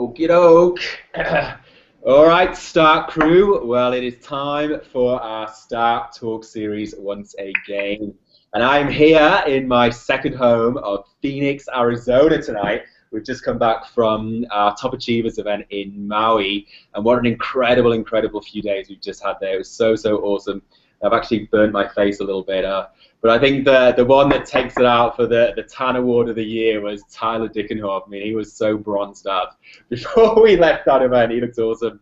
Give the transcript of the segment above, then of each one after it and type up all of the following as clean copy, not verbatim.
Okie doke. All right, Start crew. Well, it is time for our Start Talk series once again. And I'm here in my second home of Phoenix, Arizona tonight. We've just come back from our Top Achievers event in Maui. And what an incredible, incredible few days we've just had there. It was so, so awesome. I've actually burnt my face a little bit. But I think the one that takes it out for the Tan Award of the Year was Tyler Dickenhoff. I mean, he was so bronzed up before we left that event. He looked awesome.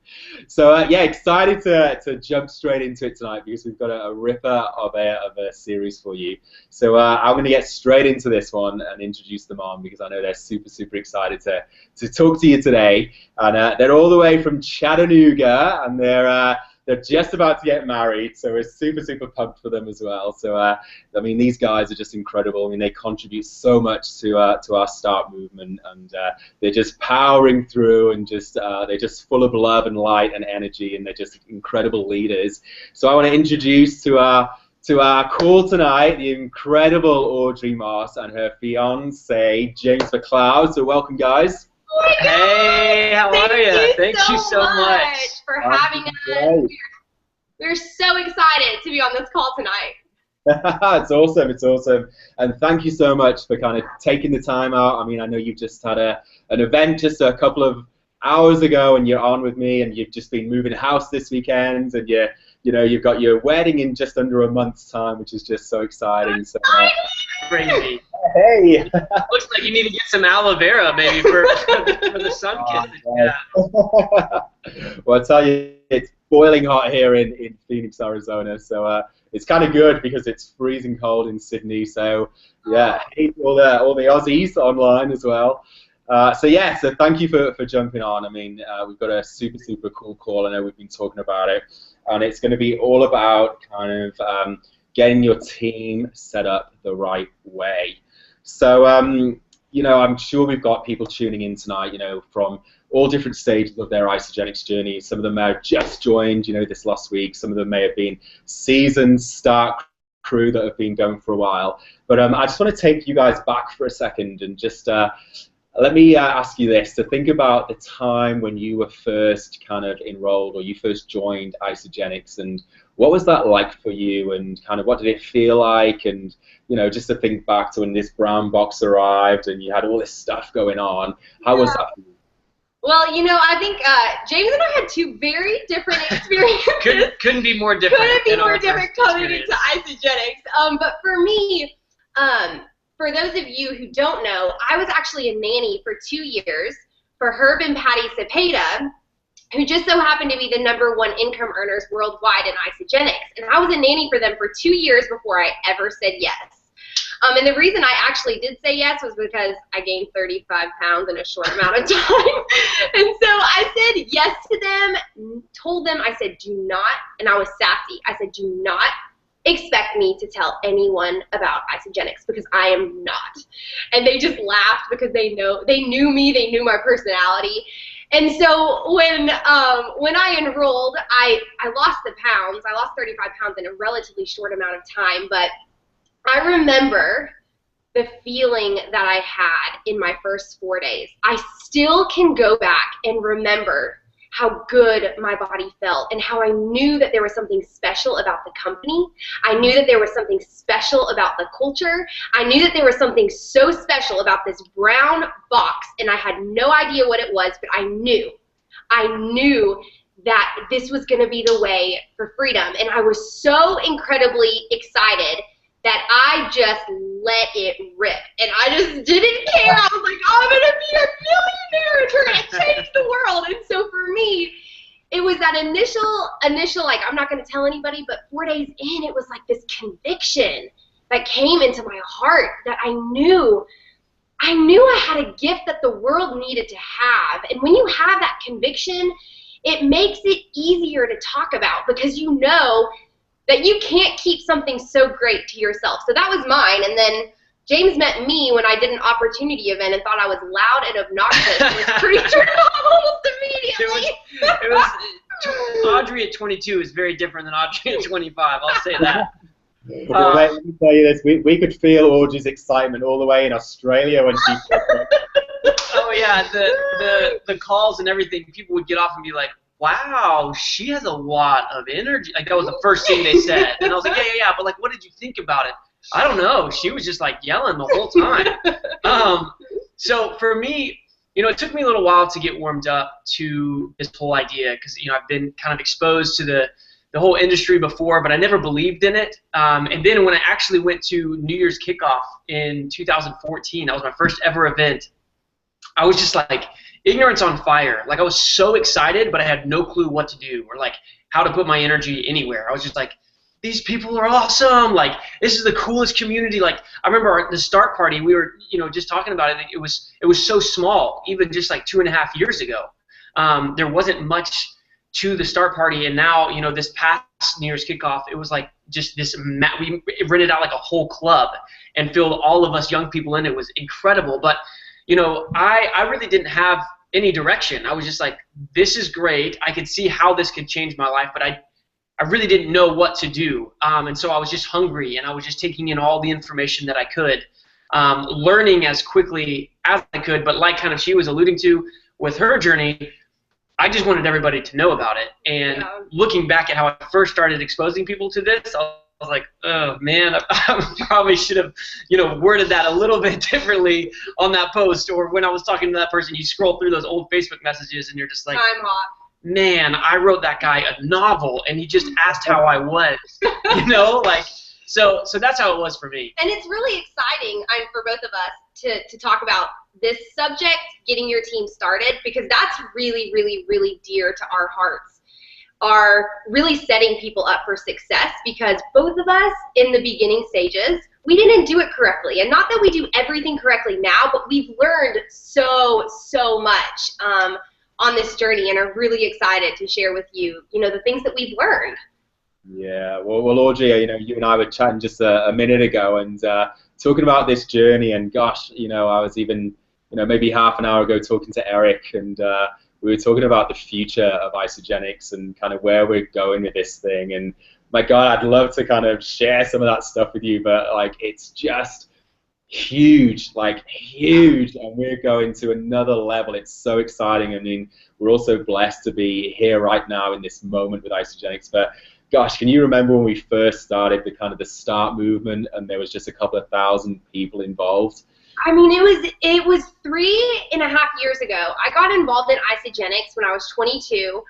So, yeah, excited to jump straight into it tonight because we've got a ripper of a series for you. So I'm going to get straight into this one and introduce them on because I know they're super, super excited to talk to you today. And they're all the way from Chattanooga, and they're just about to get married, so we're super, super pumped for them as well. So, I mean, these guys are just incredible. I mean, they contribute so much to our Start movement, and they're just powering through, and they're just full of love and light and energy, and they're just incredible leaders. So I want to introduce to our call tonight the incredible Audrye Moss and her fiance James McLeod. So welcome, guys. Oh hey, how are you? Thank you so much for having us. We're so excited to be on this call tonight. It's awesome, it's awesome. And thank you so much for kind of taking the time out. I mean, I know you've just had an event just a couple of hours ago, and you're on with me, and you've just been moving house this weekend, and you've got your wedding in just under a month's time, which is just so exciting. So, crazy. Hey. Looks like you need to get some aloe vera maybe for the sun kisses. Yeah. Well, I tell you, it's boiling hot here in Phoenix, Arizona. So it's kind of good because it's freezing cold in Sydney. So yeah, hey, all the Aussies online as well. So thank you for jumping on. I mean, we've got a super, super cool call. I know we've been talking about it, and it's going to be all about kind of getting your team set up the right way. So, I'm sure we've got people tuning in tonight, from all different stages of their Isagenix journey. Some of them may have just joined, this last week. Some of them may have been seasoned Start crew that have been going for a while. But I just want to take you guys back for a second and just let me ask you this, to think about the time when you were first kind of enrolled or you first joined Isagenix, and what was that like for you, and kind of what did it feel like, and just to think back to when this brown box arrived and you had all this stuff going on. How was that for you? Well, I think James and I had two very different experiences. couldn't be more different. Couldn't be more different coming into Isagenix. But for me, for those of you who don't know, I was actually a nanny for 2 years for Herb and Patty Cepeda, who just so happened to be the #1 income earners worldwide in Isagenix. And I was a nanny for them for 2 years before I ever said yes. And the reason I actually did say yes was because I gained 35 pounds in a short amount of time. And so I said yes to them, told them, I said, do not, and I was sassy, I said, do not expect me to tell anyone about Isagenix because I am not. And they just laughed because they knew me, they knew my personality. And so when I enrolled, I lost the pounds. I lost 35 pounds in a relatively short amount of time, but I remember the feeling that I had in my first 4 days. I still can go back and remember how good my body felt and how I knew that there was something special about the company. I knew that there was something special about the culture. I knew that there was something so special about this brown box, and I had no idea what it was, but I knew that this was going to be the way for freedom. And I was so incredibly excited that I just let it rip. And I just didn't care. I was like, I'm going to be a millionaire and we're going to change the world. And so for me, it was that initial, like, I'm not going to tell anybody, but 4 days in, it was like this conviction that came into my heart that I knew I had a gift that the world needed to have. And when you have that conviction, it makes it easier to talk about because you know that you can't keep something so great to yourself. So that was mine. And then James met me when I did an opportunity event and thought I was loud and obnoxious and was pretty turned off almost immediately. It was Audrey at 22 is very different than Audrey at 25. I'll say that. Let me tell you this. We could feel Audrey's excitement all the way in Australia when she Oh yeah, the calls and everything. People would get off and be like, "Wow, she has a lot of energy." Like that was the first thing they said, and I was like, "Yeah." But like, what did you think about it? I don't know. She was just like yelling the whole time. So for me, it took me a little while to get warmed up to this whole idea because I've been kind of exposed to the whole industry before, but I never believed in it. And then when I actually went to New Year's Kickoff in 2014, that was my first ever event. I was just like ignorance on fire. Like I was so excited, but I had no clue what to do or like how to put my energy anywhere. I was just like, these people are awesome. Like this is the coolest community. Like I remember the start party, we were just talking about it. It was so small, even just like 2.5 years ago. There wasn't much to the start party, and now this past New Year's Kickoff, it was like just this. We rented out like a whole club and filled all of us young people in. It was incredible, but I really didn't have any direction. I was just like, this is great. I could see how this could change my life, but I really didn't know what to do. And so I was just hungry, and I was just taking in all the information that I could, learning as quickly as I could. But like kind of she was alluding to with her journey, I just wanted everybody to know about it. And looking back at how I first started exposing people to this, I was like, oh man, I probably should have, worded that a little bit differently on that post. Or when I was talking to that person, you scroll through those old Facebook messages and you're just like, I'm hot. Man, I wrote that guy a novel and he just asked how I was, like, so that's how it was for me. And it's really exciting for both of us to talk about this subject, getting your team started, because that's really, really, really dear to our hearts, are really setting people up for success, because both of us in the beginning stages, we didn't do it correctly. And not that we do everything correctly now, but we've learned so much on this journey and are really excited to share with you, the things that we've learned. Yeah, well, Audrye, you and I were chatting just a minute ago and talking about this journey, and gosh, I was even, maybe half an hour ago talking to Eric, and we were talking about the future of Isagenix and kind of where we're going with this thing. And my God, I'd love to kind of share some of that stuff with you, but like it's just huge, and we're going to another level. It's so exciting. I mean, we're also blessed to be here right now in this moment with Isagenix. But gosh, can you remember when we first started the start movement and there was just a couple of thousand people involved? I mean, it was 3.5 years ago. I got involved in Isagenix when I was 22,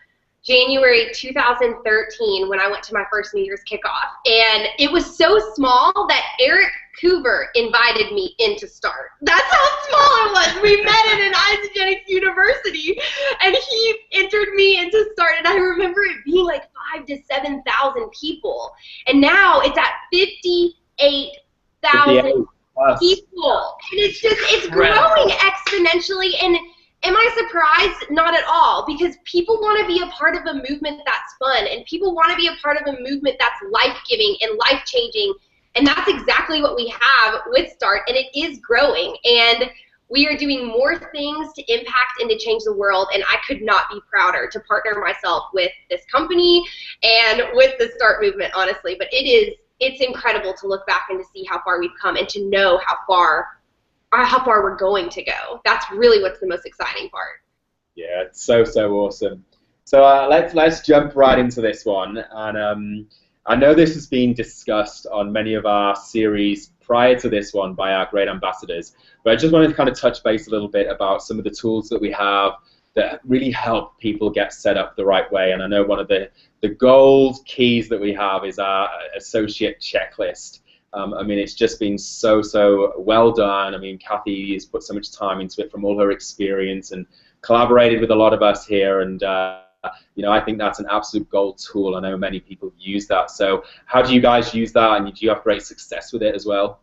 January 2013, when I went to my first New Year's Kickoff. And it was so small that Eric Coover invited me in to start. That's how small it was. We met at an Isagenix University, and he entered me into start. And I remember it being like 5,000 to 7,000 people. And now it's at 58,000 people. And it's growing exponentially. And am I surprised? Not at all, because people want to be a part of a movement that's fun, and people want to be a part of a movement that's life-giving and life-changing, and that's exactly what we have with START, and it is growing, and we are doing more things to impact and to change the world, and I could not be prouder to partner myself with this company and with the START movement, honestly. But it's incredible to look back and to see how far we've come and to know how far we're going to go. That's really what's the most exciting part. Yeah, it's so awesome. So let's jump right into this one. And I know this has been discussed on many of our series prior to this one by our great ambassadors, but I just wanted to kind of touch base a little bit about some of the tools that we have that really help people get set up the right way. And I know one of the gold keys that we have is our associate checklist. I mean, it's just been so well done. I mean, Kathy has put so much time into it from all her experience and collaborated with a lot of us here. And, I think that's an absolute gold tool. I know many people use that. So how do you guys use that? And do you have great success with it as well?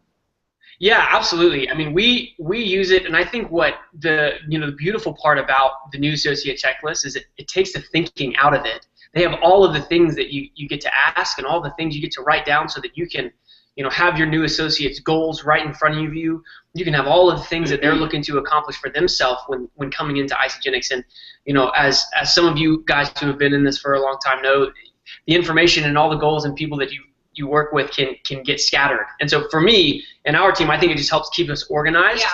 Yeah, absolutely. I mean, we use it, and I think what the beautiful part about the new associate checklist is it takes the thinking out of it. They have all of the things that you get to ask and all the things you get to write down so that you can have your new associates' goals right in front of you. You can have all of the things that they're looking to accomplish for themselves when coming into Isagenix. And as some of you guys who have been in this for a long time know, the information and all the goals and people that you work with can get scattered. And so for me and our team, I think it just helps keep us organized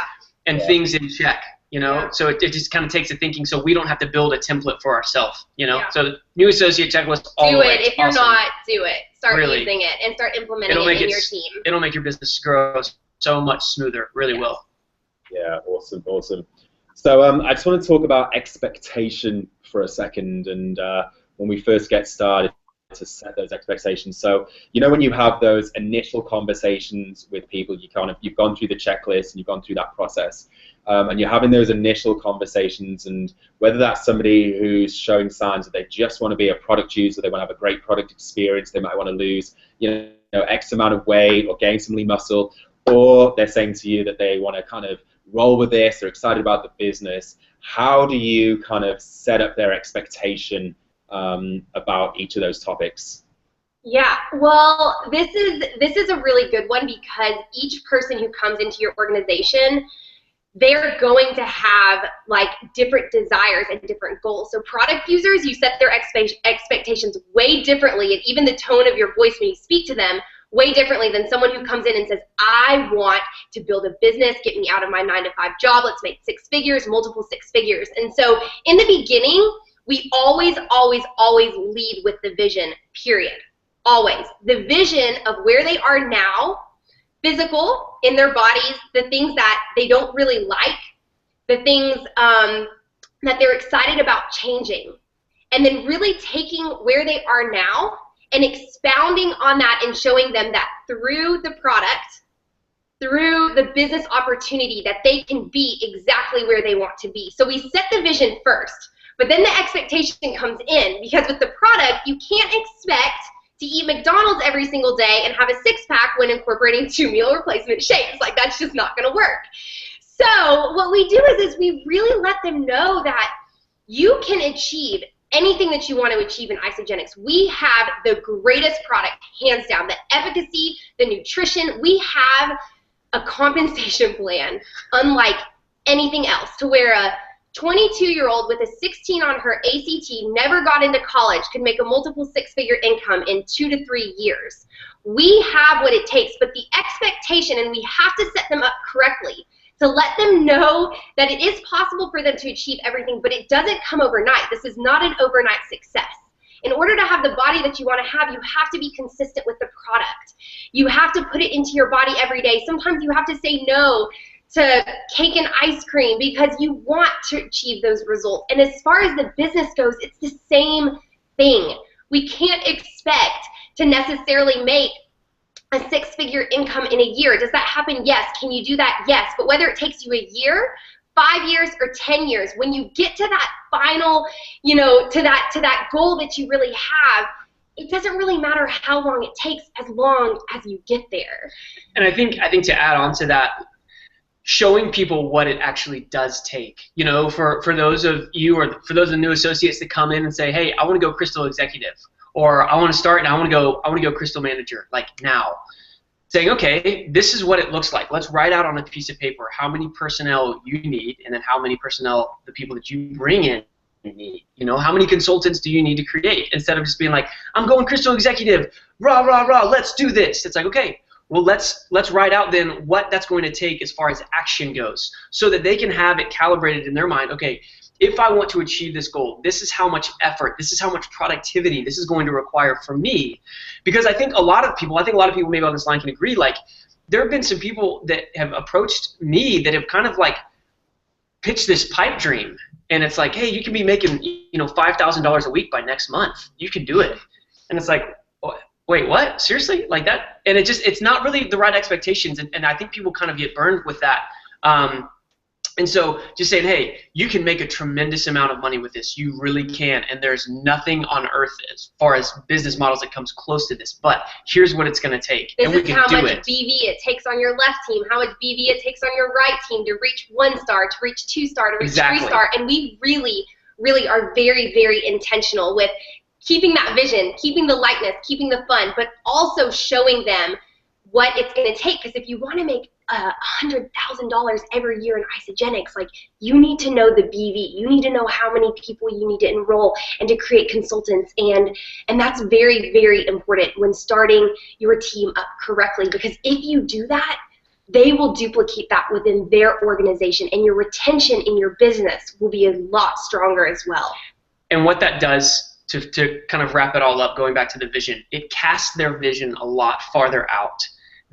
and things in check. you know? Yeah. So it just kind of takes the thinking so we don't have to build a template for ourselves, you know? Yeah. So new associate checklist, all the Do way. it. If you're Awesome. not, do it. Start Really. using it and start implementing It'll it make in your team. It'll make your business grow so much smoother. Really Yes. will. Yeah, awesome, awesome. So I just want to talk about expectation for a second, and when we first get started, to set those expectations. So you know, when you have those initial conversations with people, you've gone through the checklist and you've gone through that process, and you're having those initial conversations, and whether that's somebody who's showing signs that they just want to be a product user, they want to have a great product experience, they might want to lose X amount of weight or gain some lean muscle, or they're saying to you that they want to kind of roll with this, they're excited about the business. How do you kind of set up their expectation about each of those topics? Yeah, well, this is a really good one, because each person who comes into your organization, they're going to have like different desires and different goals. So product users, you set their expectations way differently, and even the tone of your voice when you speak to them way differently than someone who comes in and says, I want to build a business, get me out of my 9-to-5 job, let's make 6 figures, multiple 6 figures. And so in the beginning, we always, always, always lead with the vision, period. Always. The vision of where they are now, physical, in their bodies, the things that they don't really like, the things that they're excited about changing, and then really taking where they are now and expounding on that and showing them that through the product, through the business opportunity, that they can be exactly where they want to be. So we set the vision first, but then the expectation comes in, because with the product, you can't expect to eat McDonald's every single day and have a 6-pack when incorporating 2 meal replacement shakes. Like, that's just not going to work. So what we do is we really let them know that you can achieve anything that you want to achieve in Isagenix. We have the greatest product, hands down. The efficacy, the nutrition. We have a compensation plan unlike anything else, to where a 22-year-old with a 16 on her ACT, never got into college, could make a multiple 6-figure income in 2 to 3 years. We have what it takes, but the expectation, and we have to set them up correctly, to let them know that it is possible for them to achieve everything, but it doesn't come overnight. This is not an overnight success. In order to have the body that you want to have, you have to be consistent with the product. You have to put it into your body every day. Sometimes you have to say no to cake and ice cream because you want to achieve those results. And as far as the business goes, it's the same thing. We can't expect to necessarily make a 6-figure income in a year. Does that happen? Yes. Can you do that? Yes. But whether it takes you a year, 5 years, or 10 years, when you get to that final, to that goal that you really have, it doesn't really matter how long it takes, as long as you get there. And I think to add on to that, showing people what it actually does take. For those of you, or for those of the new associates that come in and say, hey, I want to go Crystal Executive, or I want to start and I want to go Crystal Manager, like now. Saying, okay, this is what it looks like. Let's write out on a piece of paper how many personnel you need, and then how many personnel the people that you bring in need. How many consultants do you need to create? Instead of just being like, I'm going Crystal Executive, rah, rah, rah, let's do this. It's like, okay, well, let's write out then what that's going to take as far as action goes, so that they can have it calibrated in their mind. Okay, if I want to achieve this goal, this is how much effort, this is how much productivity this is going to require from me. Because I think a lot of people maybe on this line can agree, like, there have been some people that have approached me that have kind of like pitched this pipe dream, and it's like, hey, you can be making $5,000 a week by next month. You can do it. And it's like, wait, what? Seriously? Like that? And it's not really the right expectations, and I think people kind of get burned with that. And so just saying, hey, you can make a tremendous amount of money with this. You really can. And there's nothing on earth as far as business models that comes close to this. But here's what it's going to take. This and we is can how do much it. BV it takes on your left team, how much BV it takes on your right team to reach 1-star, to reach 2-star, to reach Exactly. 3-star. And we really, really are very, very intentional with keeping that vision, keeping the lightness, keeping the fun, but also showing them what it's going to take. Because if you want to make $100,000 every year in Isagenix, like, you need to know the BV. You need to know how many people you need to enroll and to create consultants, and that's very, very important when starting your team up correctly. Because if you do that, they will duplicate that within their organization, and your retention in your business will be a lot stronger as well. And what that does, to kind of wrap it all up, going back to the vision, it casts their vision a lot farther out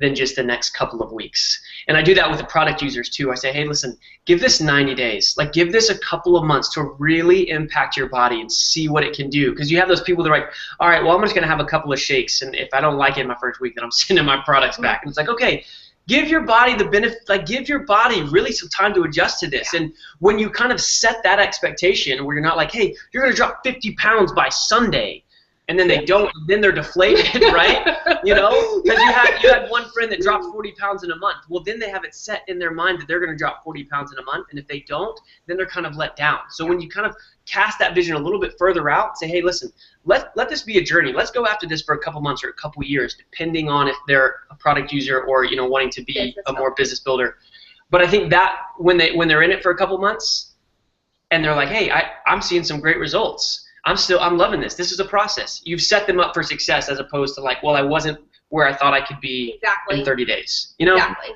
than just the next couple of weeks. And I do that with the product users too. I say, hey, listen, give this 90 days. Like, give this a couple of months to really impact your body and see what it can do. Because you have those people that are like, all right, well, I'm just going to have a couple of shakes, and if I don't like it in my first week, then I'm sending my products back. And it's like, okay, give your body the benefit, like, give your body really some time to adjust to this. And when you kind of set that expectation where you're not like, hey, you're going to drop 50 pounds by Sunday, and then they don't, then they're deflated, right? You know, because you had one friend that dropped 40 pounds in a month. Well, then they have it set in their mind that they're going to drop 40 pounds in a month, and if they don't, then they're kind of let down. So when you kind of cast that vision a little bit further out, say, hey, listen, let this be a journey. Let's go after this for a couple months or a couple years, depending on if they're a product user or, you know, wanting to be a more business builder. But I think that when they're in it for a couple months, and they're like, hey, I'm seeing some great results. I'm loving this. This is a process. You've set them up for success, as opposed to like, well, I wasn't where I thought I could be in 30 days. You know? Exactly.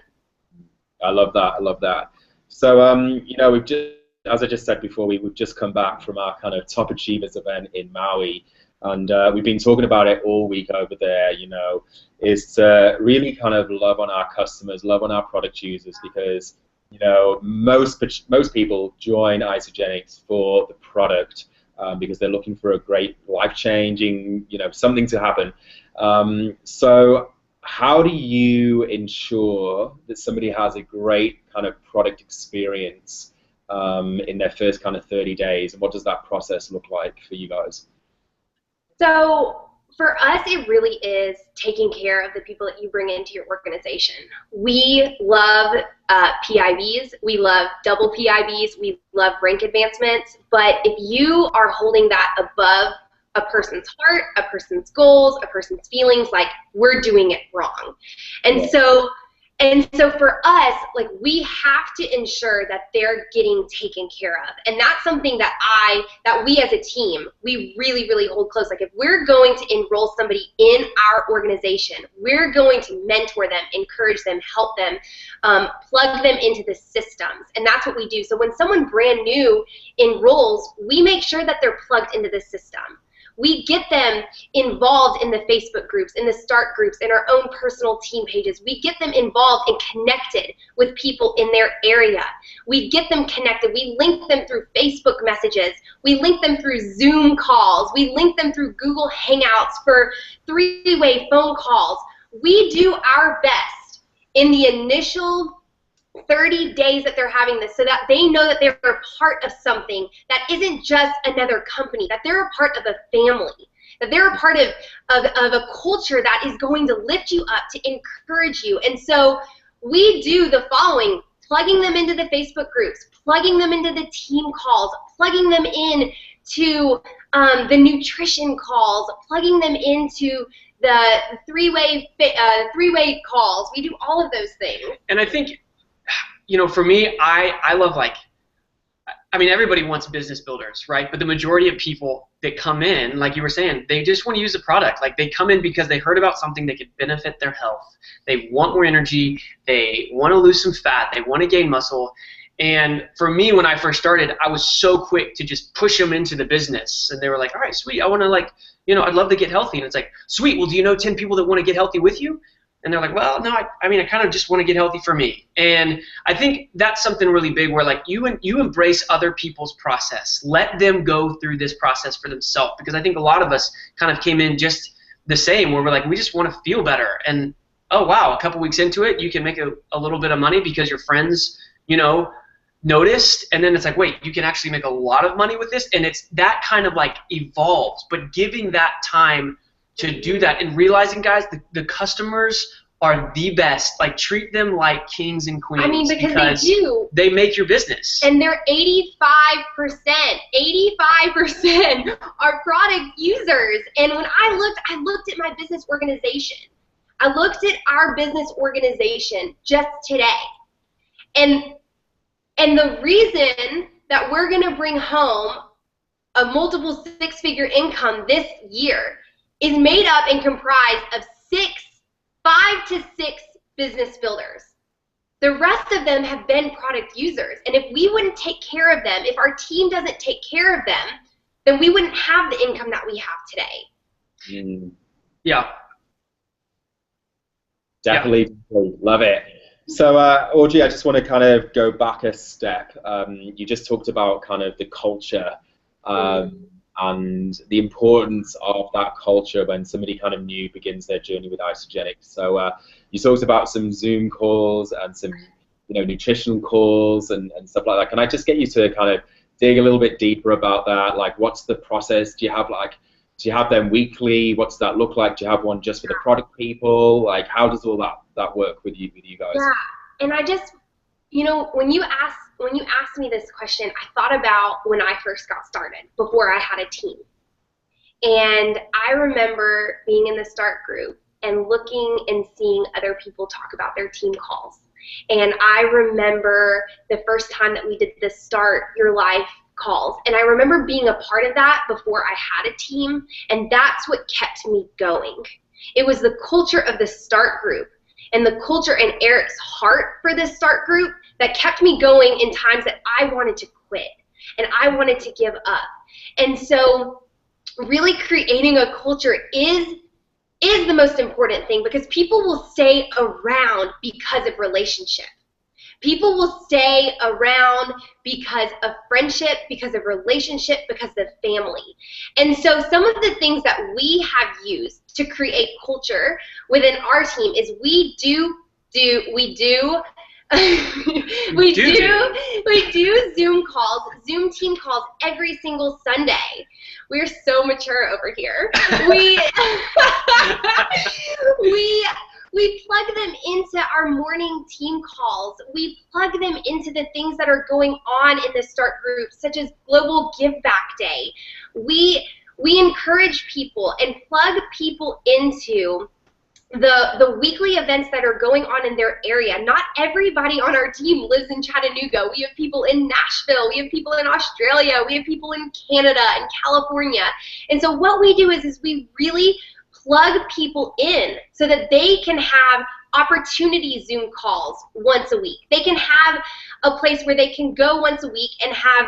I love that. I love that. So, you know, we've just, as I just said before, we've just come back from our kind of Top Achievers event in Maui, and we've been talking about it all week over there. You know, is to really kind of love on our customers, love on our product users, because, you know, most people join Isagenix for the product. Because they're looking for a great life-changing, you know, something to happen. So how do you ensure that somebody has a great kind of product experience in their first kind of 30 days? And what does that process look like for you guys? So for us, it really is taking care of the people that you bring into your organization. We love PIVs, we love double PIVs, we love rank advancements, but if you are holding that above a person's heart, a person's goals, a person's feelings, like, we're doing it wrong. And so for us, like, we have to ensure that they're getting taken care of. And that's something that we as a team, we really, really hold close. Like, if we're going to enroll somebody in our organization, we're going to mentor them, encourage them, help them, plug them into the systems. And that's what we do. So when someone brand new enrolls, we make sure that they're plugged into the system. We get them involved in the Facebook groups, in the Start groups, in our own personal team pages. We get them involved and connected with people in their area. We get them connected. We link them through Facebook messages. We link them through Zoom calls. We link them through Google Hangouts for three-way phone calls. We do our best in the initial 30 days that they're having this, so that they know that they're a part of something that isn't just another company, that they're a part of a family, that they're a part of a culture that is going to lift you up, to encourage you. And so we do the following: plugging them into the Facebook groups, plugging them into the team calls, plugging them in to the nutrition calls, plugging them into the three-way calls. We do all of those things. And I think, you know, for me, I love, like, I mean, everybody wants business builders, right? But the majority of people that come in, like you were saying, they just want to use a product. Like, they come in because they heard about something that could benefit their health. They want more energy. They want to lose some fat. They want to gain muscle. And for me, when I first started, I was so quick to just push them into the business. And they were like, all right, sweet. I want to, like, you know, I'd love to get healthy. And it's like, sweet. Well, do you know 10 people that want to get healthy with you? And they're like, well, no, I mean, I kind of just want to get healthy for me. And I think that's something really big, where, like, you embrace other people's process. Let them go through this process for themselves. Because I think a lot of us kind of came in just the same, where we're like, we just want to feel better. And, oh, wow, a couple weeks into it, you can make a little bit of money because your friends, you know, noticed. And then it's like, wait, you can actually make a lot of money with this. And it's that kind of, like, evolves. But giving that time to do that, and realizing, guys, the customers are the best. Like, treat them like kings and queens. I mean, because they do. They make your business. And they're 85% are product users. And when I looked at my business organization. I looked at our business organization just today. And the reason that we're going to bring home a multiple six-figure income this year is made up and comprised of 5 to 6 business builders. the rest of them have been product users. And if we wouldn't take care of them, if our team doesn't take care of them, then we wouldn't have the income that we have today. Yeah. Definitely. Love it. So, Audrey, I just want to kind of go back a step. You just talked about kind of the culture and the importance of that culture when somebody kind of new begins their journey with Isagenix. So you talked about some Zoom calls and some nutritional calls and stuff like that. Can I just get you to kind of dig a little bit deeper about that? Like, what's the process? Do you have them weekly? What does that look like? Do you have one just for the product people? Like, how does all that work with you guys? Yeah, and I just, when you asked me this question, I thought about when I first got started, before I had a team. And I remember being in the start group and looking and seeing other people talk about their team calls. And I remember the first time that we did the Start Your Life calls. And I remember being a part of that before I had a team, and that's what kept me going. It was the culture of the Start group and the culture and Eric's heart for this Start group that kept me going in times that I wanted to quit and I wanted to give up. And so really creating a culture is the most important thing, because people will stay around because of relationship. People will stay around because of friendship, because of relationship, because of family. And so some of the things that we have used to create culture within our team is we do Zoom calls, Zoom team calls every single Sunday. We're so mature over here. We plug them into our morning team calls. We plug them into the things that are going on in the Start group, such as Global Give Back Day. We encourage people and plug people into the weekly events that are going on in their area. Not everybody on our team lives in Chattanooga. We have people in Nashville. We have people in Australia. We have people in Canada and California. And so what we do is we really plug people in so that they can have opportunity Zoom calls once a week. They can have a place where they can go once a week and have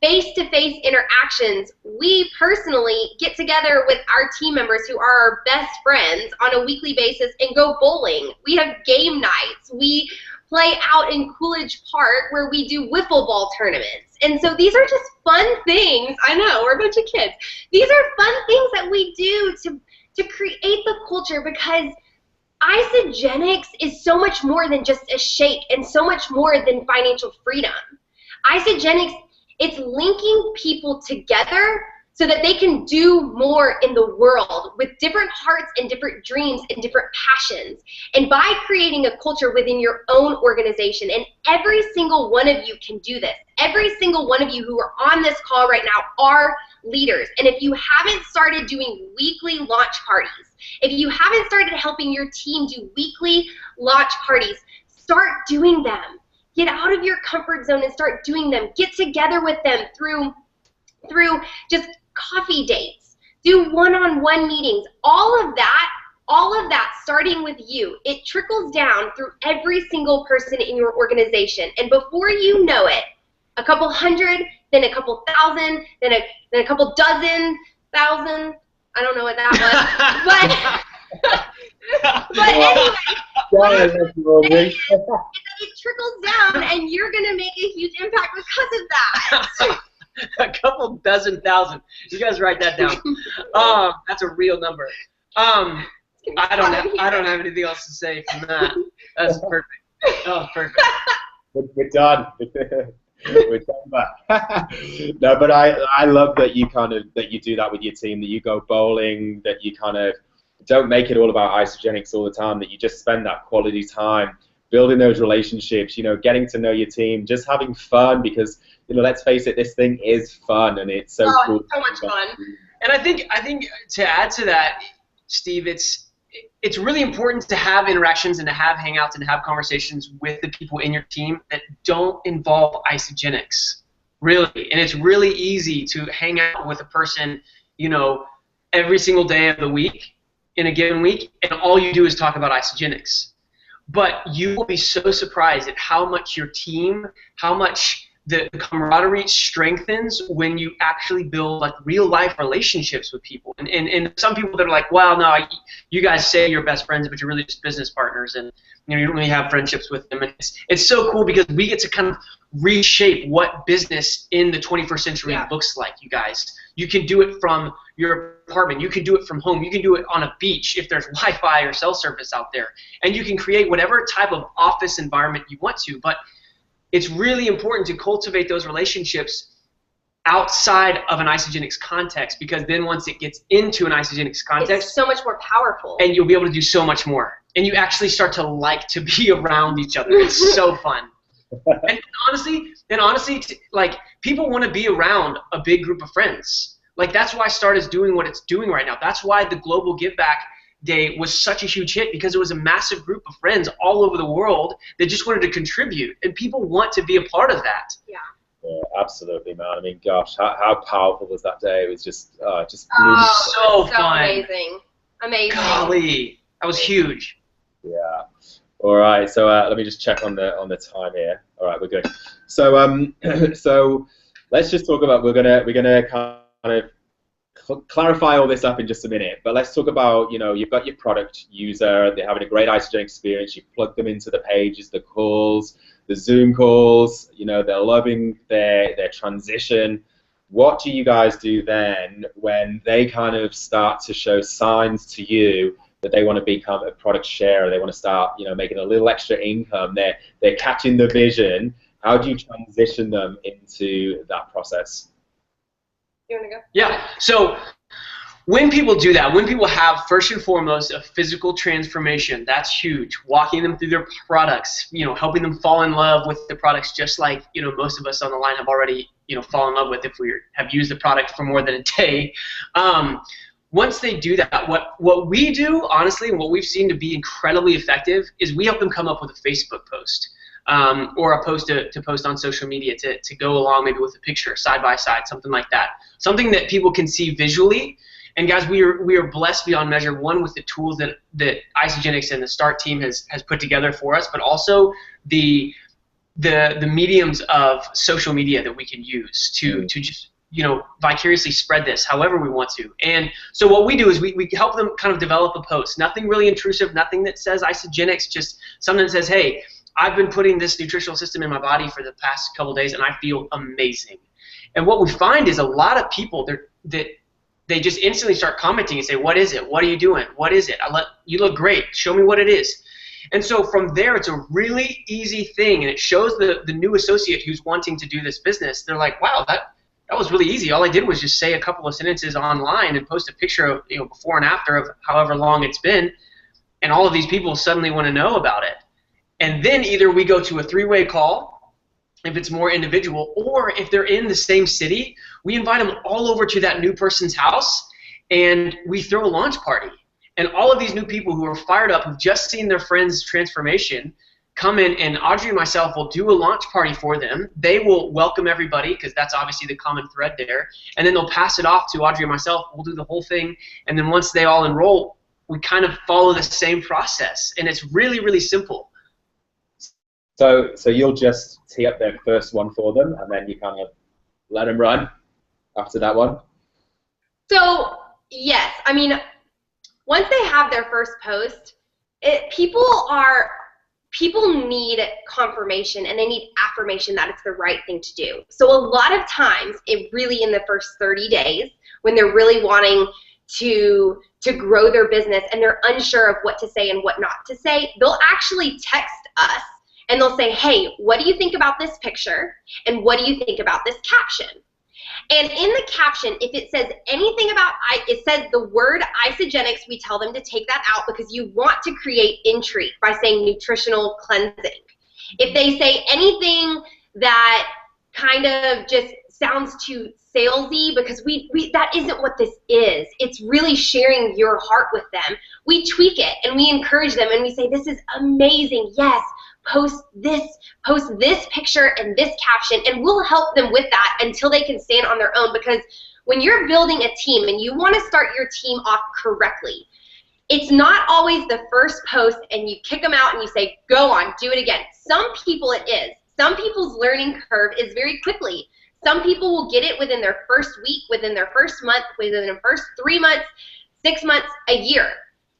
face-to-face interactions. We personally get together with our team members who are our best friends on a weekly basis and go bowling. We have game nights. We play out in Coolidge Park where we do wiffle ball tournaments. And so these are just fun things. I know, we're a bunch of kids. These are fun things that we do to create the culture, because Isagenix is so much more than just a shake and so much more than financial freedom. Isagenix, it's linking people together so that they can do more in the world with different hearts and different dreams and different passions. And by creating a culture within your own organization, and every single one of you can do this. Every single one of you who are on this call right now are leaders. And if you haven't started doing weekly launch parties, if you haven't started helping your team do weekly launch parties, start doing them. Get out of your comfort zone and start doing them. Get together with them through just coffee dates. Do one-on-one meetings. All of that starting with you. It trickles down through every single person in your organization. And before you know it, a couple hundred, then a couple thousand, then a couple dozen thousand. I don't know what that was. But anyway, it trickles down, and you're going to make a huge impact because of that. A couple dozen thousand. You guys write that down. That's a real number. I don't have anything else to say from that. That's perfect. Oh, perfect. We're done. We're done. No, but I love that you do that with your team. That you go bowling. That you kind of don't make it all about Isagenix all the time. That you just spend that quality time building those relationships. Getting to know your team, just having fun, because let's face it, this thing is fun, and it's so cool. It's so much fun. And I think to add to that, Steve, it's really important to have interactions and to have hangouts and to have conversations with the people in your team that don't involve Isagenix, really. And it's really easy to hang out with a person, every single day of the week, in a given week, and all you do is talk about Isagenix. but you will be so surprised at how much your team, how much the camaraderie strengthens when you actually build like real life relationships with people. And some people that are like, well, no, you guys say you're best friends, but you're really just business partners, and you don't really have friendships with them. And it's so cool because we get to kind of reshape what business in the 21st century looks like, you guys. You can do it from your apartment. You can do it from home. You can do it on a beach if there's Wi-Fi or cell service out there. And you can create whatever type of office environment you want to. But it's really important to cultivate those relationships outside of an Isagenix context, because then once it gets into an Isagenix context, it's so much more powerful. And you'll be able to do so much more. And you actually start to like to be around each other. It's so fun. And honestly, like, people want to be around a big group of friends. Like, that's why START is doing what it's doing right now. That's why the Global Give Back Day was such a huge hit, because it was a massive group of friends all over the world that just wanted to contribute, and people want to be a part of that. Yeah. Yeah, absolutely, man. I mean, gosh, how powerful was that day? It was just so fun. Amazing. Golly, that was huge. Yeah. All right. So let me just check on the time here. All right, we're good. So so let's just talk about we're gonna kind of clarify all this up in just a minute, but let's talk about, you've got your product user, they're having a great Isagenix experience, you plug them into the pages, the calls, the Zoom calls, they're loving their transition. What do you guys do then when they kind of start to show signs to you that they want to become a product sharer, they want to start, making a little extra income, they're catching the vision? How do you transition them into that process? You want to go? Yeah. So when people do that, when people have, first and foremost, a physical transformation, that's huge. Walking them through their products, helping them fall in love with the products, just like, most of us on the line have already, fallen in love with if we have used the product for more than a day. Once they do that, what we do, honestly, and what we've seen to be incredibly effective, is we help them come up with a Facebook post. Or a post to post on social media to go along maybe with a picture side by side, something like that. Something that people can see visually. And guys, we are blessed beyond measure, one, with the tools that Isagenix and the START team has put together for us, but also the mediums of social media that we can use to just vicariously spread this however we want to. And so what we do is we help them kind of develop a post. Nothing really intrusive, nothing that says Isagenix, just something that says, hey, I've been putting this nutritional system in my body for the past couple days, and I feel amazing. And what we find is a lot of people that they just instantly start commenting and say, what is it? What are you doing? What is it? You look great. Show me what it is. And so from there, it's a really easy thing, and it shows the new associate who's wanting to do this business. They're like, wow, that was really easy. All I did was just say a couple of sentences online and post a picture of before and after of however long it's been, and all of these people suddenly want to know about it. And then either we go to a three-way call, if it's more individual, or if they're in the same city, we invite them all over to that new person's house, and we throw a launch party. And all of these new people who are fired up, who've just seen their friend's transformation, come in, and Audrey and myself will do a launch party for them. They will welcome everybody, because that's obviously the common thread there, and then they'll pass it off to Audrey and myself. We'll do the whole thing, and then once they all enroll, we kind of follow the same process, and it's really, really simple. So you'll just tee up their first one for them, and then you kind of let them run after that one? So, yes. I mean, once they have their first post, people need confirmation, and they need affirmation that it's the right thing to do. So a lot of times, really in the first 30 days, when they're really wanting to grow their business and they're unsure of what to say and what not to say, they'll actually text us. And they'll say, hey, what do you think about this picture? And what do you think about this caption? And in the caption, if it says anything about, it says the word Isagenix, we tell them to take that out, because you want to create intrigue by saying nutritional cleansing. If they say anything that kind of just sounds too salesy, because that isn't what this is. It's really sharing your heart with them. We tweak it, and we encourage them, and we say, this is amazing, yes. Post this picture and this caption, and we'll help them with that until they can stand on their own. Because when you're building a team and you want to start your team off correctly, it's not always the first post and you kick them out and you say, go on, do it again. Some people it is. Some people's learning curve is very quickly. Some people will get it within their first week, within their first month, within their first 3 months, 6 months, a year.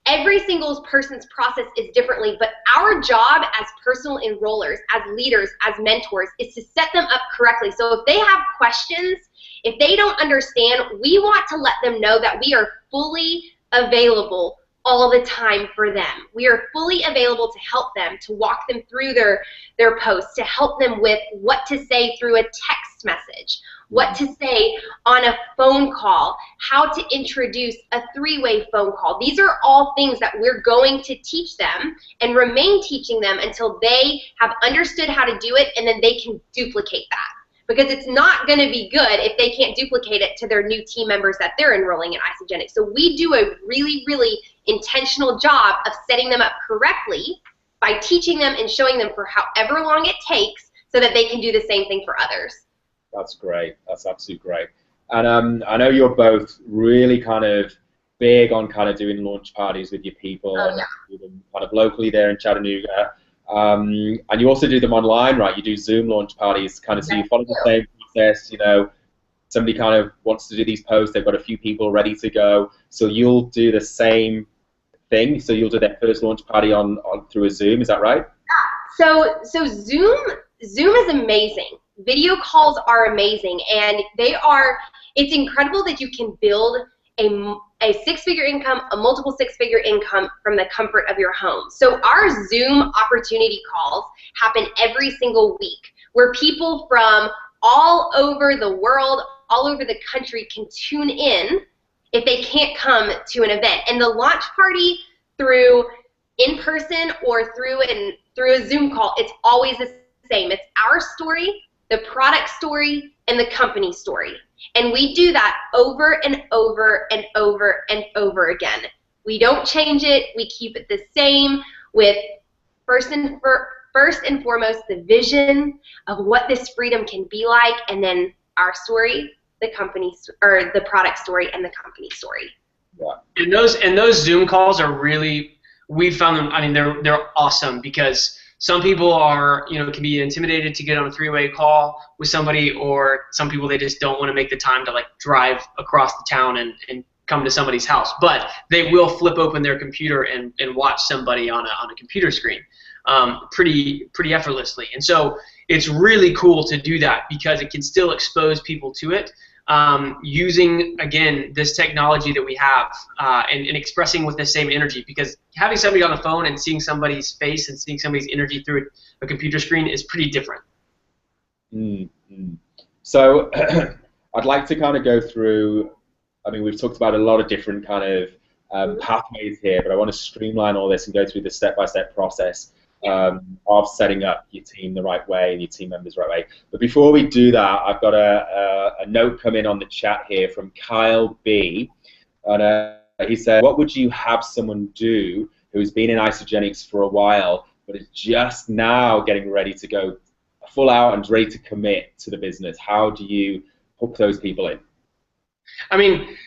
Every single person's process is differently, but our job as personal enrollers, as leaders, as mentors, is to set them up correctly. So if they have questions, if they don't understand, we want to let them know that we are fully available all the time for them. We are fully available to help them, to walk them through their posts, to help them with what to say through a text message, what to say on a phone call, how to introduce a 3-way phone call. These are all things that we're going to teach them and remain teaching them until they have understood how to do it, and then they can duplicate that. Because it's not going to be good if they can't duplicate it to their new team members that they're enrolling in Isagenix. So we do a really, really intentional job of setting them up correctly by teaching them and showing them for however long it takes so that they can do the same thing for others. That's great. That's absolutely great. And I know you're both really kind of big on kind of doing launch parties with your people. Oh, and yeah. do them kind of locally there in Chattanooga. And you also do them online, right? You do Zoom launch parties, kind of, so you follow the same process, you know, somebody kind of wants to do these posts, they've got a few people ready to go, so you'll do the same thing, so you'll do their first launch party on through a Zoom, is that right? So Zoom is amazing. Video calls are amazing, and it's incredible that you can build a 6-figure income, a multiple 6-figure income from the comfort of your home. So our Zoom opportunity calls happen every single week, where people from all over the world, all over the country can tune in if they can't come to an event. And the launch party, through in person or through a Zoom call, it's always the same. It's our story, the product story, and the company story. And we do that over and over and over and over again. We don't change it. We keep it the same, with first and foremost the vision of what this freedom can be like, and then our story, the company, or the product story, and the company story. Yeah. And those Zoom calls are really, we found them, I mean, they're awesome, because some people are, you know, can be intimidated to get on a 3-way call with somebody, or some people, they just don't want to make the time to like drive across the town and come to somebody's house. But they will flip open their computer and watch somebody on a computer screen pretty effortlessly. And so it's really cool to do that, because it can still expose people to it, using, again, this technology that we have, and expressing with the same energy, because having somebody on the phone and seeing somebody's face and seeing somebody's energy through a computer screen is pretty different. Mm-hmm. So I'd like to kind of go through, I mean, we've talked about a lot of different kind of pathways here, but I want to streamline all this and go through the step-by-step process of setting up your team the right way and your team members the right way. But before we do that, I've got a note come in on the chat here from Kyle B. And he said, what would you have someone do who's been in Isagenix for a while but is just now getting ready to go full out and ready to commit to the business? How do you hook those people in? I mean,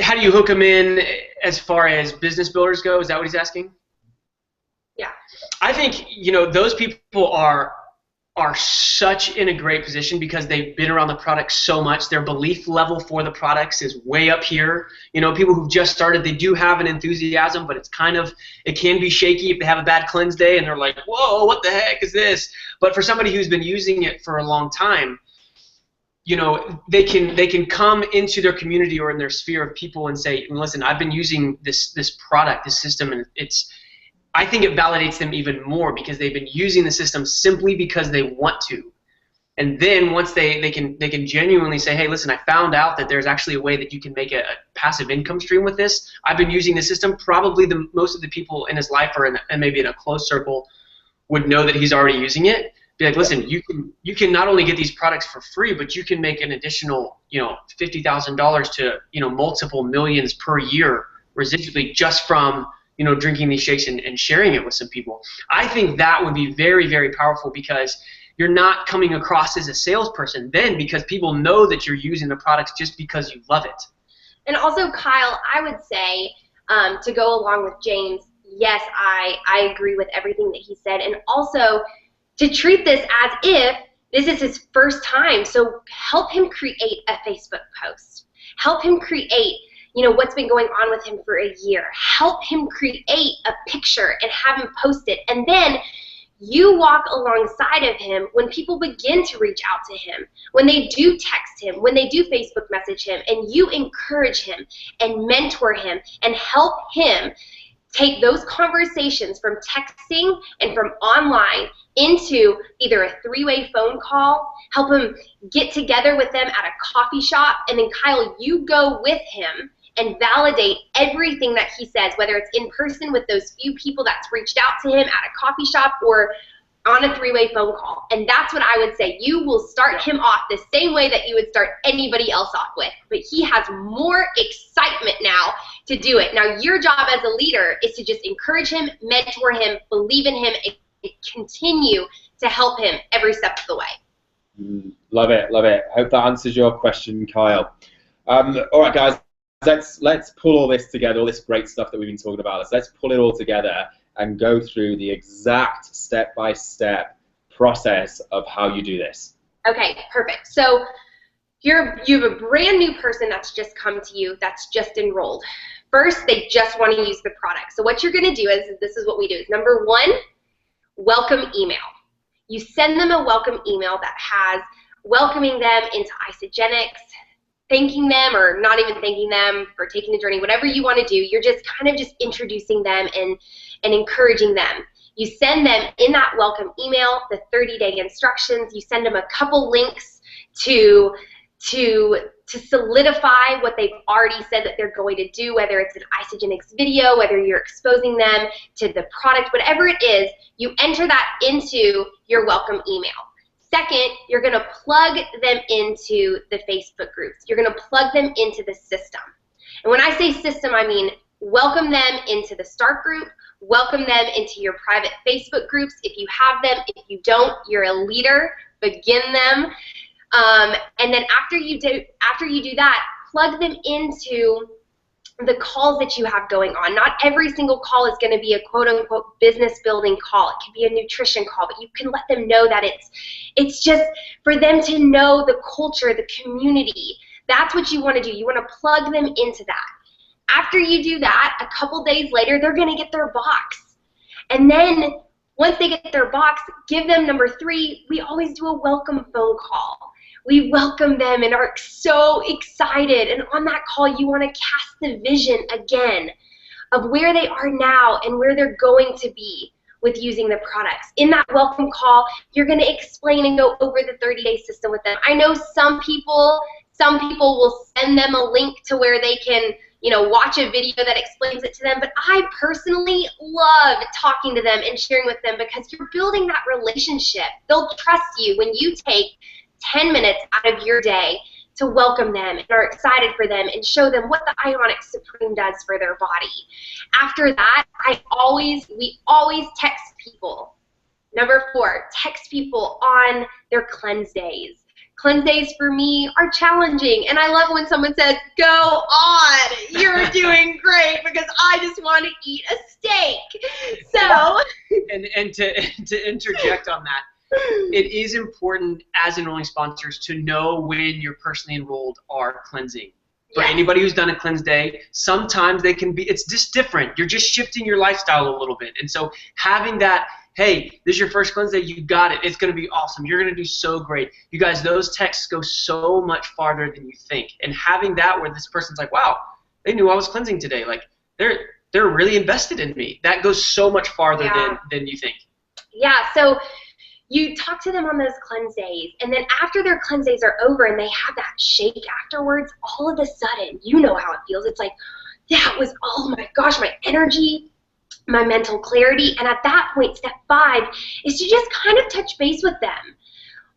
how do you hook them in as far as business builders go? Is that what he's asking? Yeah. I think, you know, those people are such in a great position because they've been around the product so much. Their belief level for the products is way up here. You know, people who've just started, they do have an enthusiasm, but it can be shaky if they have a bad cleanse day and they're like, whoa, what the heck is this? But for somebody who's been using it for a long time, you know, they can come into their community or in their sphere of people and say, listen, I've been using this product, this system, and I think it validates them even more because they've been using the system simply because they want to. And then once they can genuinely say, hey, listen, I found out that there's actually a way that you can make a passive income stream with this. I've been using the system. Probably most of the people in his life or and maybe in a close circle would know that he's already using it. Be like, listen, you can not only get these products for free, but you can make an additional, you know, $50,000 to, you know, multiple millions per year residually just from, you know, drinking these shakes and sharing it with some people. I think that would be very, very powerful because you're not coming across as a salesperson then, because people know that you're using the products just because you love it. And also, Kyle, I would say to go along with James. Yes, I agree with everything that he said. And also to treat this as if this is his first time. So help him create a Facebook post. Help him create, you know, what's been going on with him for a year. Help him create a picture and have him post it. And then you walk alongside of him when people begin to reach out to him, when they do text him, when they do Facebook message him, and you encourage him and mentor him and help him take those conversations from texting and from online into either a 3-way phone call, help him get together with them at a coffee shop, and then Kyle, you go with him and validate everything that he says, whether it's in person with those few people that's reached out to him at a coffee shop or on a 3-way phone call. And that's what I would say. You will start him off the same way that you would start anybody else off with, but he has more excitement now to do it. Now your job as a leader is to just encourage him, mentor him, believe in him, and continue to help him every step of the way. Love it, love it. Hope that answers your question, Kyle. All right, guys. Let's pull all this together, all this great stuff that we've been talking about. Let's pull it all together and go through the exact step-by-step process of how you do this. Okay, perfect. So you have a brand new person that's just come to you, that's just enrolled. First, they just want to use the product. So what you're going to do is, this is what we do, is number 1, welcome email. You send them a welcome email that has welcoming them into Isagenix, thanking them or not even thanking them for taking the journey, whatever you want to do. You're just kind of just introducing them and encouraging them. You send them in that welcome email the 30-day instructions. You send them a couple links to solidify what they've already said that they're going to do, whether it's an Isagenix video, whether you're exposing them to the product, whatever it is, you enter that into your welcome email. Second, you're going to plug them into the Facebook groups. You're going to plug them into the system. And when I say system, I mean welcome them into the Start group, welcome them into your private Facebook groups if you have them. If you don't, you're a leader, begin them. And then after you do that, plug them into the calls that you have going on. Not every single call is going to be a quote-unquote business building call. It can be a nutrition call, but you can let them know that it's just for them to know the culture, the community. That's what you want to do. You want to plug them into that. After you do that, a couple days later, they're going to get their box. And then once they get their box, give them number 3, we always do a welcome phone call. We welcome them and are so excited. And on that call, you want to cast the vision again of where they are now and where they're going to be with using the products. In that welcome call, you're going to explain and go over the 30-day system with them. I know some people will send them a link to where they can, you know, watch a video that explains it to them, but I personally love talking to them and sharing with them because you're building that relationship. They'll trust you when you take 10 minutes out of your day to welcome them and are excited for them and show them what the Ionic Supreme does for their body. After that, we always text people. Number 4, text people on their cleanse days. Cleanse days for me are challenging, and I love when someone says, go on, you're doing great because I just want to eat a steak. So, and to interject on that, it is important as enrolling sponsors to know when your personally enrolled are cleansing. For anybody who's done a cleanse day, sometimes they can be, it's just different. You're just shifting your lifestyle a little bit. And so having that, hey, this is your first cleanse day, you got it. It's going to be awesome. You're going to do so great. You guys, those texts go so much farther than you think. And having that where this person's like, wow, they knew I was cleansing today. Like, they're really invested in me. That goes so much farther than you think. Yeah, so you talk to them on those cleanse days, and then after their cleanse days are over and they have that shake afterwards, all of a sudden, you know how it feels. It's like, that was, oh my gosh, my energy, my mental clarity. And at that point, step 5 is to just kind of touch base with them.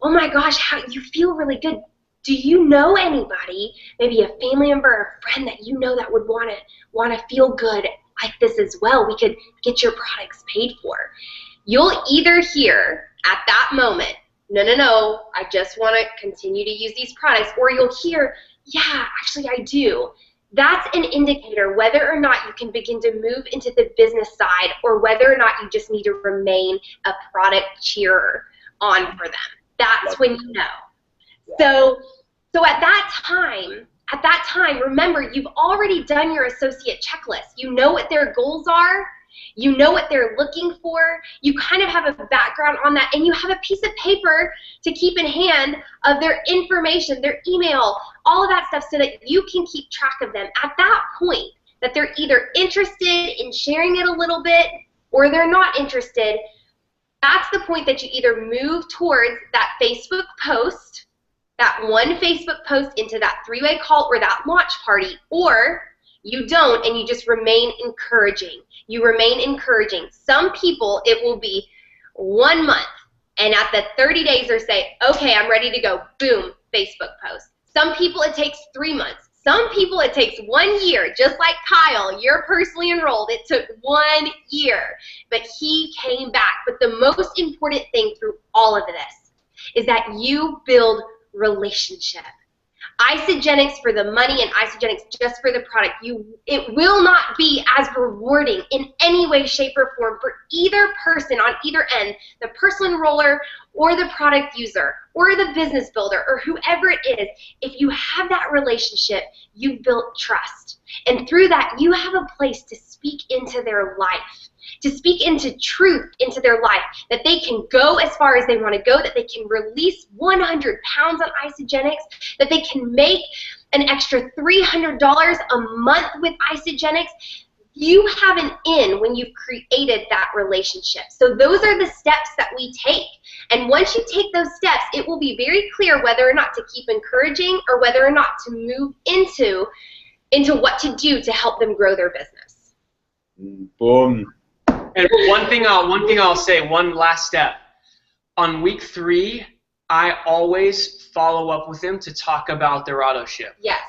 Oh my gosh, how you feel really good. Do you know anybody, maybe a family member or a friend that you know that would want to feel good like this as well? We could get your products paid for. You'll either hear at that moment, no, I just want to continue to use these products, or you'll hear, yeah, actually I do. that's an indicator whether or not you can begin to move into the business side or whether or not you just need to remain a product cheerer on for them. That's when you know. So at that time, remember, you've already done your associate checklist. You know what their goals are. You know what they're looking for. You kind of have a background on that, and you have a piece of paper to keep in hand of their information, their email, all of that stuff so that you can keep track of them. At that point, that they're either interested in sharing it a little bit or they're not interested, that's the point that you either move towards that Facebook post, that one Facebook post into that three-way call or that launch party, or you don't and you just remain encouraging. You remain encouraging. Some people, it will be 1 month, and at the 30 days or say, okay, I'm ready to go, boom, Facebook post. Some people it takes 3 months. Some people it takes 1 year, just like Kyle, you're personally enrolled. It took 1 year, but he came back. But the most important thing through all of this is that you build relationship. Isagenix for the money and Isagenix just for the product. It will not be as rewarding in any way, shape, or form for either person on either end, the personal enroller or the product user or the business builder or whoever it is. If you have that relationship, you've built trust. And through that, you have a place to speak into their life, to speak into truth into their life, that they can go as far as they want to go, that they can release 100 pounds on Isagenix, that they can make an extra $300 a month with Isagenix. You have an in when you've created that relationship. So those are the steps that we take. And once you take those steps, it will be very clear whether or not to keep encouraging or whether or not to move into what to do to help them grow their business. Boom. And one thing I'll say, one last step. On week 3, I always follow up with them to talk about their auto ship. Yes.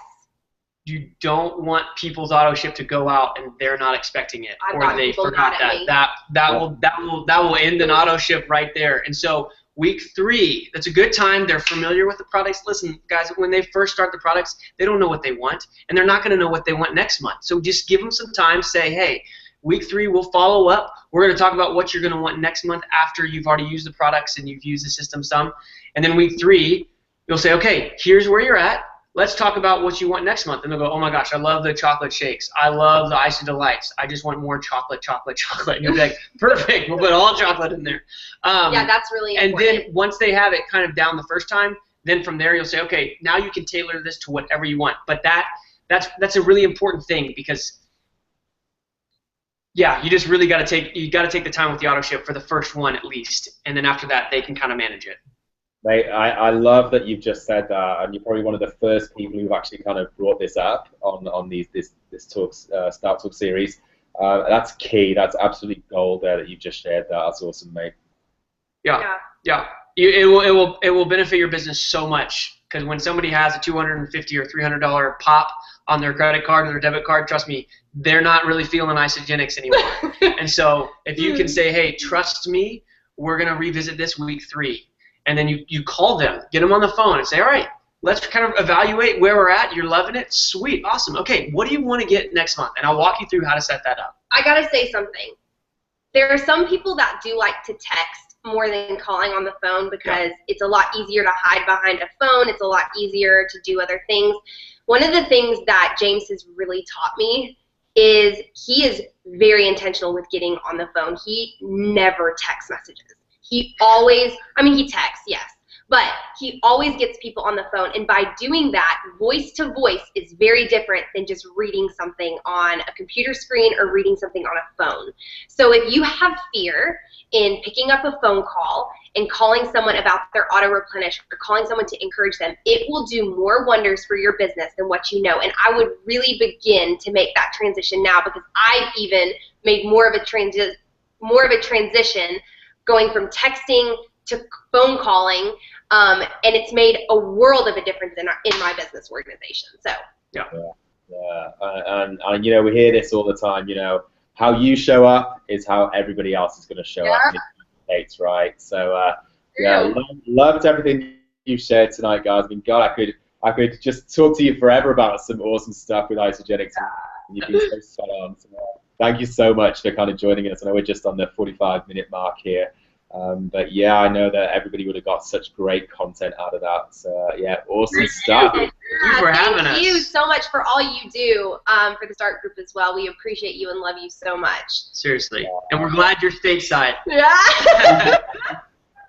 You don't want people's auto ship to go out and they're not expecting it, or they forgot that. That will end an auto ship right there. And so week 3, that's a good time. They're familiar with the products. Listen, guys, when they first start the products, they don't know what they want, and they're not going to know what they want next month. So just give them some time. Say, hey, week 3, we'll follow up. We're going to talk about what you're going to want next month after you've already used the products and you've used the system some. And then week 3, you'll say, okay, here's where you're at. Let's talk about what you want next month. And they'll go, oh my gosh, I love the chocolate shakes. I love the Ice and Delights. I just want more chocolate, chocolate, chocolate. And you'll be like, perfect, we'll put all chocolate in there. Yeah, that's really important. And then once they have it kind of down the first time, then from there you'll say, okay, now you can tailor this to whatever you want. But that's a really important thing because, yeah, you just really got to take the time with the auto ship for the first one at least, and then after that they can kind of manage it. Mate, I love that you've just said that, and you're probably one of the first people who've actually kind of brought this up on this talks Start Talk series. That's key. That's absolutely gold there that you've just shared. That's awesome, mate. Yeah. It will benefit your business so much, because when somebody has a $250 or $300 pop on their credit card or their debit card, trust me, they're not really feeling Isagenix anymore. And so if you can say, hey, trust me, we're going to revisit this week 3. And then you call them, get them on the phone and say, all right, let's kind of evaluate where we're at. You're loving it? Sweet. Awesome. Okay, what do you want to get next month? And I'll walk you through how to set that up. I got to say something. There are some people that do like to text more than calling on the phone because it's a lot easier to hide behind a phone. It's a lot easier to do other things. One of the things that James has really taught me is he is very intentional with getting on the phone. He never text messages. He always, he texts, yes, but he always gets people on the phone. And by doing that, voice to voice is very different than just reading something on a computer screen or reading something on a phone. So if you have fear in picking up a phone call and calling someone about their auto replenish or calling someone to encourage them, it will do more wonders for your business than what you know. And I would really begin to make that transition now, because I've even made more of a transition going from texting to phone calling, and it's made a world of a difference in my business organization. So yeah, and we hear this all the time. How you show up is how everybody else is going to show up. States, right? So loved everything you shared tonight, guys. God, I could just talk to you forever about some awesome stuff with Isagenix, and you've been so spot on. So, thank you so much for kind of joining us. I know we're just on the 45-minute mark here. But yeah, I know that everybody would have got such great content out of that. So yeah, awesome stuff. Thank you for having us. Thank you so much for all you do for the Start group as well. We appreciate you and love you so much. Seriously. And we're glad you're stateside. Yeah.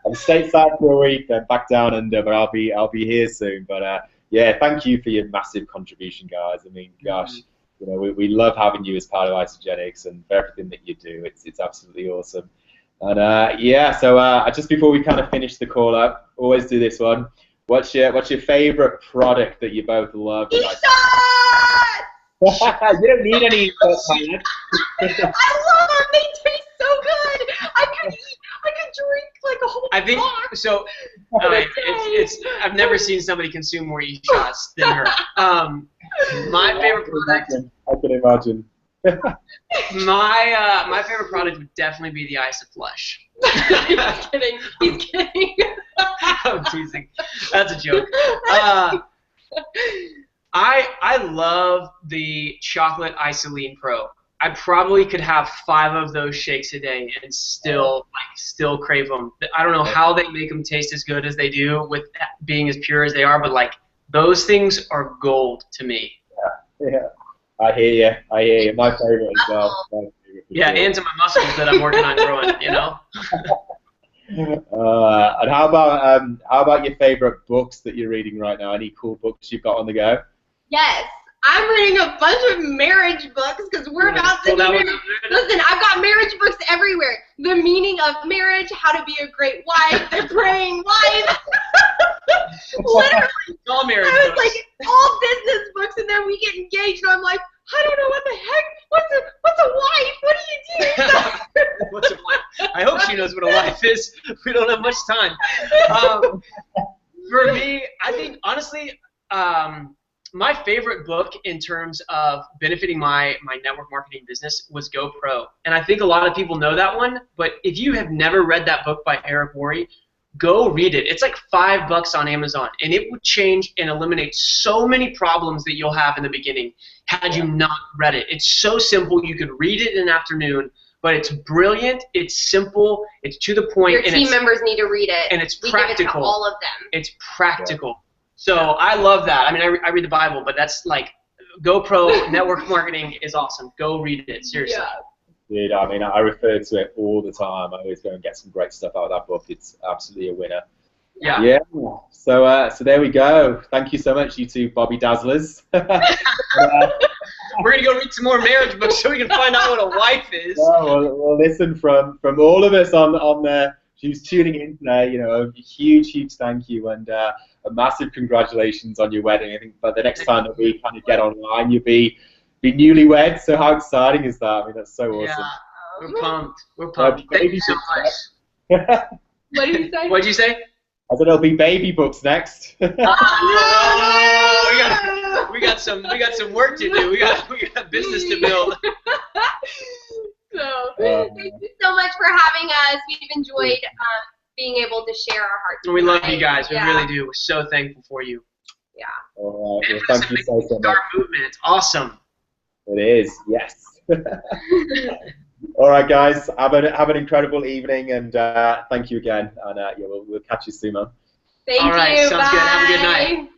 I'm stateside for a week, then back down under, but I'll be here soon. But yeah, thank you for your massive contribution, guys. I mean, gosh, you know, we love having you as part of Isagenix and for everything that you do. It's absolutely awesome. And yeah, so just before we kind of finish the call up, always do this one. What's your favorite product that you both love? You don't need any. I love them. They taste so good. I could drink like a whole box. So. I've never seen somebody consume more e-shots than her. My favorite product. I can imagine. My favorite product would definitely be the Isoflush. He's kidding. He's kidding. I'm teasing. That's a joke. I love the chocolate Isoline Pro. I probably could have 5 of those shakes a day and still crave them. I don't know how they make them taste as good as they do with being as pure as they are, but like those things are gold to me. Yeah. I hear you. My favorite as well. Yeah, and to my muscles that I'm working on growing, you know. And how about your favorite books that you're reading right now? Any cool books you've got on the go? Yes. I'm reading a bunch of marriage books because we're about to get married. Listen, I've got marriage books everywhere. The Meaning of Marriage, How to Be a Great Wife, The Praying Wife. Literally, all marriage I was books. like, all business books, and then we get engaged, and I'm like, I don't know what the heck. What's a wife? What do you do? What's a wife? I hope she knows what a wife is. We don't have much time. For me, I think honestly. My favorite book in terms of benefiting my network marketing business was GoPro. And I think a lot of people know that one, but if you have never read that book by Eric Worre, go read it. It's like $5 on Amazon, and it would change and eliminate so many problems that you'll have in the beginning had you not read it. It's so simple. You could read it in an afternoon, but it's brilliant, it's simple, it's to the point. Your team members need to read it. And it's practical. We give it to all of them. It's practical. Yeah. So I love that. I mean, I read the Bible, but that's like GoPro network marketing is awesome. Go read it, seriously. Yeah. Dude, I mean, I refer to it all the time. I always go and get some great stuff out of that book. It's absolutely a winner. Yeah. Yeah. So there we go. Thank you so much, you two Bobby Dazzlers. We're gonna go read some more marriage books so we can find out what a wife is. Well, listen, from all of us on there who's tuning in today, you know, a huge thank you and a massive congratulations on your wedding. I think by the next time that we kind of get online, you'll be newlywed. So how exciting is that? I mean, that's so awesome. Yeah, we're pumped. We're pumped. Thank you so much. What did you say? What'd you say? I said there'll be baby books next. We got some work to do. We got business to build. So thank you so much for having us. We've enjoyed being able to share our hearts. We love you guys. We really do. We're so thankful for you. Yeah. All right. Well, thank you so much. Our movement. It's awesome. It is. Yes. All right, guys. Have an incredible evening, and thank you again. And yeah, we'll catch you soon, man. Thank you. All right. Sounds Bye. good. Have a good night.